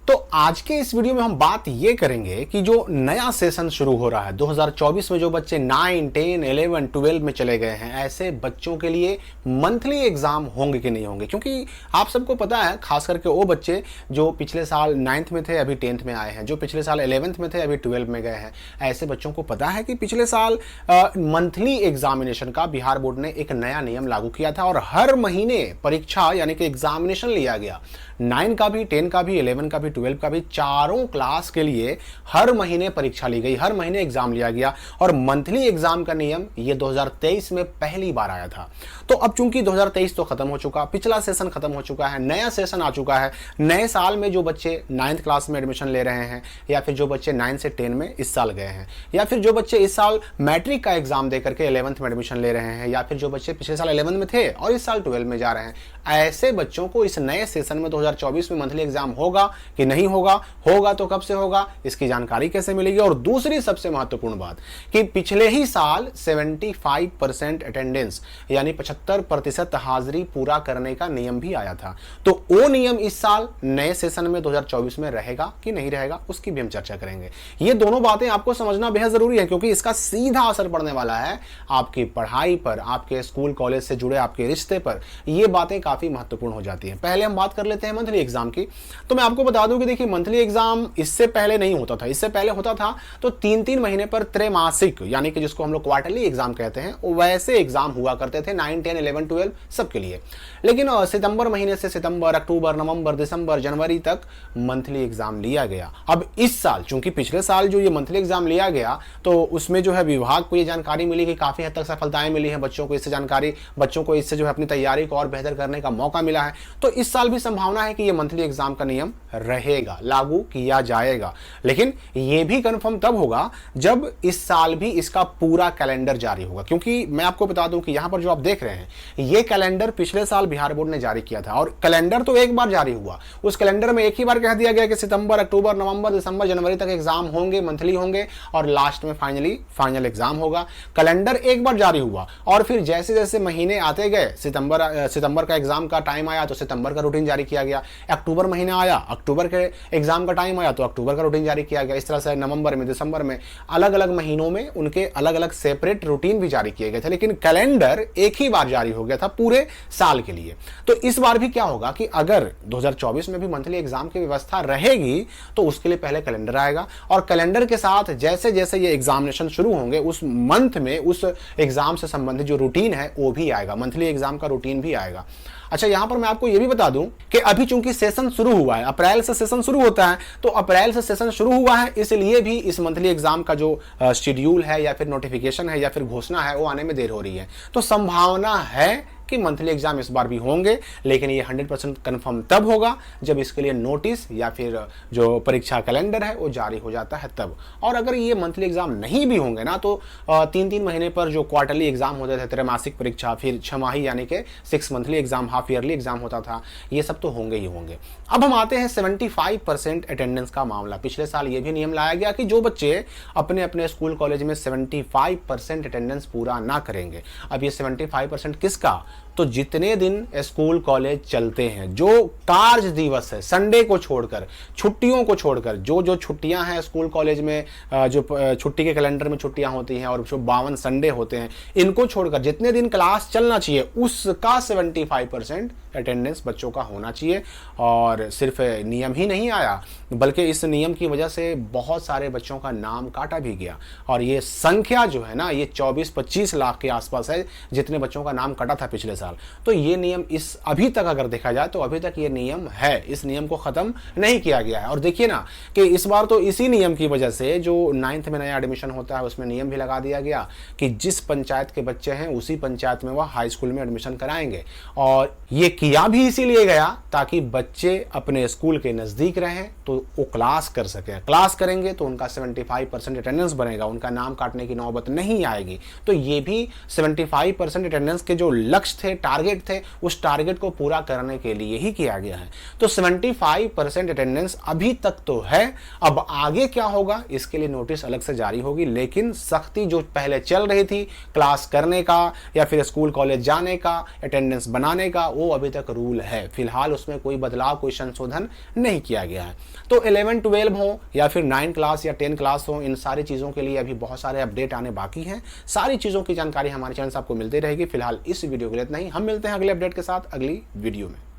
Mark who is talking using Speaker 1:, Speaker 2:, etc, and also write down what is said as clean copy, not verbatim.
Speaker 1: तो आज के इस वीडियो में हम बात ये करेंगे कि जो नया सेशन शुरू हो रहा है 2024 में, जो बच्चे 9, 10, 11, 12 में चले गए हैं, ऐसे बच्चों के लिए मंथली एग्जाम होंगे कि नहीं होंगे। क्योंकि आप सबको पता है, खास करके वो बच्चे जो पिछले साल 9th में थे अभी 10th में आए हैं, जो पिछले साल 11th में थे अभी 12 में गए हैं, ऐसे बच्चों को पता है कि पिछले साल मंथली एग्जामिनेशन का बिहार बोर्ड ने एक नया नियम लागू किया था और हर महीने परीक्षा यानी कि एग्जामिनेशन लिया गया। 9 का भी, 10 का भी, 11 का भी, 12 का भी, चारों क्लास के लिए हर महीने परीक्षा ली गई, हर महीने एग्जाम लिया गया। और मंथली एग्जाम का नियम ये 2023 में पहली बार आया था। तो अब चूंकि 2023 तो खत्म हो चुका, पिछला सेशन खत्म हो चुका है, नया सेशन आ चुका है। नए साल में जो बच्चे 9th क्लास में एडमिशन ले रहे हैं, या फिर जो बच्चे 9 से 10 में इस साल गए हैं, या फिर जो बच्चे इस साल मैट्रिक का एग्जाम दे करके 11th में एडमिशन ले रहे हैं, या फिर जो बच्चे पिछले साल 11 में थे और इस साल 12 में जा रहे हैं, ऐसे बच्चों को इस नए सेशन में 2024 में मंथली एग्जाम होगा कि नहीं होगा, होगा तो कब से होगा, इसकी जानकारी कैसे मिलेगी। और दूसरी सबसे महत्वपूर्ण बात कि पिछले ही साल 75% अटेंडेंस यानी 75% हाजिरी पूरा करने का नियम भी आया था। तो वो नियम इस साल नए सेशन में 2024 में रहेगा कि नहीं रहेगा, उसकी भी हम चर्चा करेंगे। ये दोनों बातें आपको समझना बेहद जरूरी है, क्योंकि इसका सीधा असर पड़ने वाला है आपकी पढ़ाई पर, आपके स्कूल कॉलेज से जुड़े आपके रिश्ते पर। ये बातें काफी महत्वपूर्ण हो जाती हैं। पहले हम बात कर लेते हैं मंथली एग्जाम की। तो मैं आपको बता दूं कि देखिए, मंथली एग्जाम इससे पहले नहीं होता था। इससे पहले होता था तो 3-3 महीने पर त्रैमासिक यानी कि जिसको हम लोग क्वार्टरली एग्जाम कहते हैं, वैसे एग्जाम हुआ करते थे 9, 10, 11, 12 सबके लिए। लेकिन सितंबर महीने से सितंबर, अक्टूबर, नवंबर, दिसंबर, जनवरी तक मंथली एग्जाम लिया गया। अब इस साल, चूंकि पिछले साल जो ये मंथली एग्जाम लिया गया, तो उसमें जो है विभाग को ये जानकारी मिली कि काफी हद तक सफलताएं मिली है बच्चों को, इससे जानकारी, बच्चों को इससे जो है अपनी तैयारी को और बेहतर करने का मौका मिला है। तो इस साल भी संभावना है कि ये मंथली एग्जाम का नियम रहेगा, लागू किया जाएगा। लेकिन यह भी कंफर्म तब होगा जब इस साल भी इसका पूरा कैलेंडर जारी होगा। क्योंकि मैं आपको बता दूं कि यहां पर जो आप देख रहे हैं, यह कैलेंडर पिछले साल बिहार बोर्ड ने जारी किया था, और कैलेंडर तो एक बार जारी हुआ। उस कैलेंडर में एक ही बार कह दिया गया कि सितंबर, अक्टूबर, नवंबर, दिसंबर, जनवरी तक एग्जाम होंगे, मंथली होंगे, और लास्ट में फाइनल एग्जाम होगा। कैलेंडर एक बार जारी हुआ, और फिर जैसे जैसे महीने आते गए, सितंबर का एग्जाम का टाइम आया तो सितंबर का रूटीन जारी किया गया। अक्टूबर महीना आया, अक्टूबर के एग्जाम का टाइम आया तो अक्टूबर का रूटीन जारी किया गया। इस तरह से नवंबर में, दिसंबर में, अलग अलग महीनों में उनके अलग अलग सेपरेट रूटीन भी जारी किए गए थे। लेकिन कैलेंडर एक ही बार जारी हो गया था पूरे साल के लिए। तो इस बार भी क्या होगा कि अगर 2024 में भी मंथली एग्जाम की व्यवस्था रहेगी तो उसके लिए पहले कैलेंडर आएगा, और कैलेंडर के साथ जैसे जैसे ये एग्जामिनेशन शुरू होंगे, उस मंथ में उस एग्जाम से संबंधित जो रूटीन है वो भी आएगा, मंथली एग्जाम का रूटीन भी आएगा। अच्छा, यहां पर मैं आपको यह भी बता दूं कि अभी चूंकि सेशन शुरू हुआ है, अप्रैल से सेशन शुरू होता है, तो अप्रैल से सेशन शुरू हुआ है, इसलिए भी इस मंथली एग्जाम का जो शेड्यूल है या फिर नोटिफिकेशन है या फिर घोषणा है वो आने में देर हो रही है। तो संभावना है कि मंथली एग्जाम इस बार भी होंगे, लेकिन ये 100% कंफर्म तब होगा जब इसके लिए नोटिस या फिर जो परीक्षा कैलेंडर है वो जारी हो जाता है तब। और अगर ये मंथली एग्जाम नहीं भी होंगे ना, तो 3-3 महीने पर जो क्वार्टरली एग्जाम होते थे, त्रैमासिक परीक्षा, फिर 6 माही यानी कि 6 monthly exam, half yearly exam होता था, ये सब तो होंगे ही होंगे। अब हम आते हैं 75% अटेंडेंस का मामला। पिछले साल ये भी नियम लाया गया कि जो बच्चे अपने अपने स्कूल कॉलेज में 75% अटेंडेंस पूरा ना करेंगे। अब ये 75% किसका? तो जितने दिन स्कूल कॉलेज चलते हैं, जो कार्य दिवस है, संडे को छोड़कर, छुट्टियों को छोड़कर, जो जो छुट्टियां हैं स्कूल कॉलेज में, जो छुट्टी के कैलेंडर में छुट्टियां होती हैं, और जो 52 संडे होते हैं, इनको छोड़कर जितने दिन क्लास चलना चाहिए उसका 75% अटेंडेंस बच्चों का होना चाहिए। और सिर्फ नियम ही नहीं आया, बल्कि इस नियम की वजह से बहुत सारे बच्चों का नाम काटा भी गया, और ये संख्या जो है ना, ये 24-25 लाख के आसपास है जितने बच्चों का नाम कटा था पिछले साल। तो ये नियम इस अभी तक अगर देखा जाए तो अभी तक ये नियम है, इस नियम को खत्म नहीं किया गया है। और देखिए ना कि इस बार तो इसी नियम की वजह से जो 9th में नया एडमिशन होता है उसमें नियम भी लगा दिया गया कि जिस पंचायत के बच्चे हैं उसी पंचायत में वह हाई स्कूल में एडमिशन कराएंगे। और ये किया भी इसीलिए गया ताकि बच्चे अपने स्कूल के नजदीक रहें तो वो क्लास कर सके, क्लास करेंगे तो उनका 75% अटेंडेंस बनेगा, उनका नाम काटने की नौबत नहीं आएगी। तो ये भी 75% अटेंडेंस के जो लक्ष्य थे अपने टारगेट थे उस टारगेट को पूरा करने के लिए ही किया गया है। तो 75% अटेंडेंस अभी तक तो है, अब आगे क्या होगा इसके लिए नोटिस अलग से जारी होगी, लेकिन सख्ती जो पहले चल रही थी क्लास करने का या फिर स्कूल कॉलेज जाने का, अटेंडेंस बनाने का, वो अभी तक रूल है। फिलहाल उसमें कोई बदलाव, कोई संशोधन नहीं किया गया है। तो 11 12 हो या फिर 9 क्लास या 10 क्लास हो, इन सारी चीज़ों के लिए अभी बहुत सारे अपडेट आने बाकी हैं। सारी चीज़ों की जानकारी हमारे चैनल से आपको मिलती रहेगी। फिलहाल इस वीडियो के लिए इतना ही, हम मिलते हैं अगले अपडेट के साथ अगली वीडियो में।